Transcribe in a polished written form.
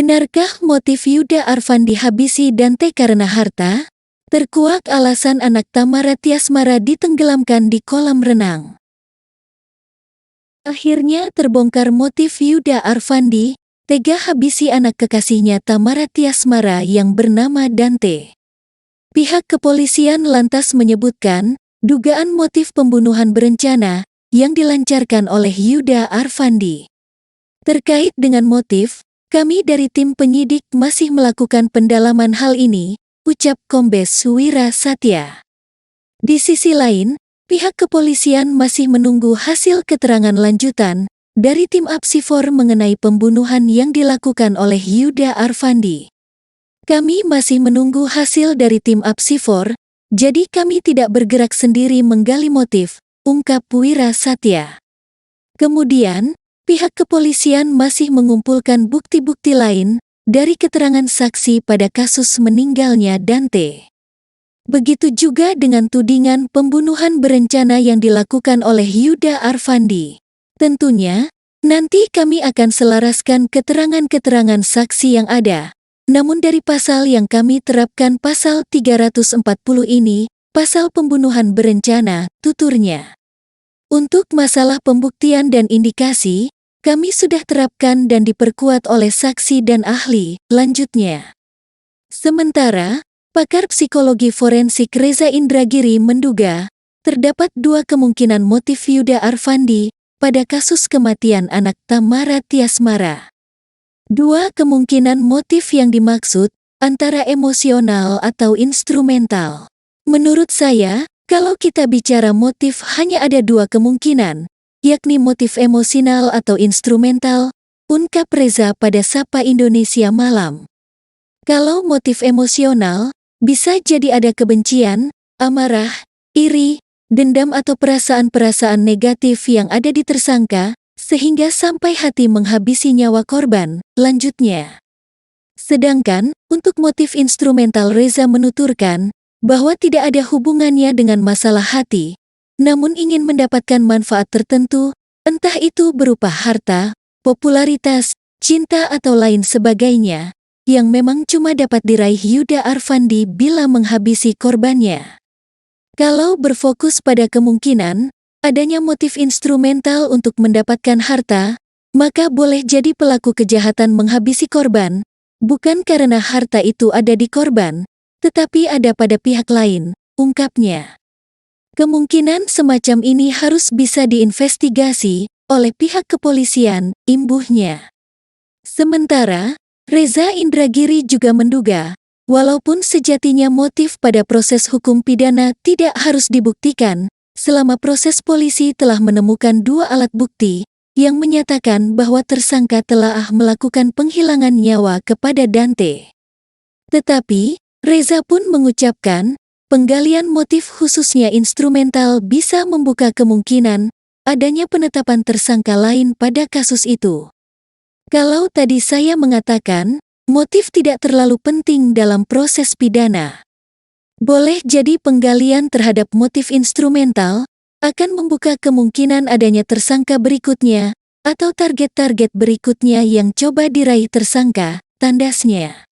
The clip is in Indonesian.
Benarkah motif Yuda Arfandi habisi Dante karena harta? Terkuak alasan anak Tamara Tiasmara ditenggelamkan di kolam renang. Akhirnya terbongkar motif Yuda Arfandi tega habisi anak kekasihnya Tamara Tiasmara yang bernama Dante. Pihak kepolisian lantas menyebutkan dugaan motif pembunuhan berencana yang dilancarkan oleh Yuda Arfandi. Terkait dengan motif, kami dari tim penyidik masih melakukan pendalaman hal ini, ucap Kombes Suwira Satya. Di sisi lain, pihak kepolisian masih menunggu hasil keterangan lanjutan dari tim Apsifor mengenai pembunuhan yang dilakukan oleh Yuda Arfandi. Kami masih menunggu hasil dari tim Apsifor, jadi kami tidak bergerak sendiri menggali motif, ungkap Wira Satya. Kemudian, pihak kepolisian masih mengumpulkan bukti-bukti lain dari keterangan saksi pada kasus meninggalnya Dante. Begitu juga dengan tudingan pembunuhan berencana yang dilakukan oleh Yuda Arfandi. Tentunya, nanti kami akan selaraskan keterangan-keterangan saksi yang ada. Namun dari pasal yang kami terapkan pasal 340 ini, pasal pembunuhan berencana, tuturnya. Untuk masalah pembuktian dan indikasi, kami sudah terapkan dan diperkuat oleh saksi dan ahli, lanjutnya. Sementara, pakar psikologi forensik Reza Indragiri menduga, terdapat dua kemungkinan motif Yuda Arfandi pada kasus kematian anak Tamara Tiasmara. Dua kemungkinan motif yang dimaksud, antara emosional atau instrumental. Menurut saya, kalau kita bicara motif hanya ada dua kemungkinan, yakni motif emosional atau instrumental, ungkap Reza pada Sapa Indonesia Malam. Kalau motif emosional, bisa jadi ada kebencian, amarah, iri, dendam atau perasaan-perasaan negatif yang ada di tersangka, sehingga sampai hati menghabisi nyawa korban, lanjutnya. Sedangkan, untuk motif instrumental Reza menuturkan, bahwa tidak ada hubungannya dengan masalah hati, namun ingin mendapatkan manfaat tertentu, entah itu berupa harta, popularitas, cinta atau lain sebagainya, yang memang cuma dapat diraih Yuda Arfandi bila menghabisi korbannya. Kalau berfokus pada kemungkinan adanya motif instrumental untuk mendapatkan harta, maka boleh jadi pelaku kejahatan menghabisi korban, bukan karena harta itu ada di korban, tetapi ada pada pihak lain, ungkapnya. Kemungkinan semacam ini harus bisa diinvestigasi oleh pihak kepolisian, imbuhnya. Sementara, Reza Indragiri juga menduga, walaupun sejatinya motif pada proses hukum pidana tidak harus dibuktikan, selama proses polisi telah menemukan dua alat bukti yang menyatakan bahwa tersangka telah melakukan penghilangan nyawa kepada Dante. Tetapi, Reza pun mengucapkan, penggalian motif khususnya instrumental bisa membuka kemungkinan adanya penetapan tersangka lain pada kasus itu. Kalau tadi saya mengatakan, motif tidak terlalu penting dalam proses pidana. Boleh jadi penggalian terhadap motif instrumental akan membuka kemungkinan adanya tersangka berikutnya atau target-target berikutnya yang coba diraih tersangka, tandasnya.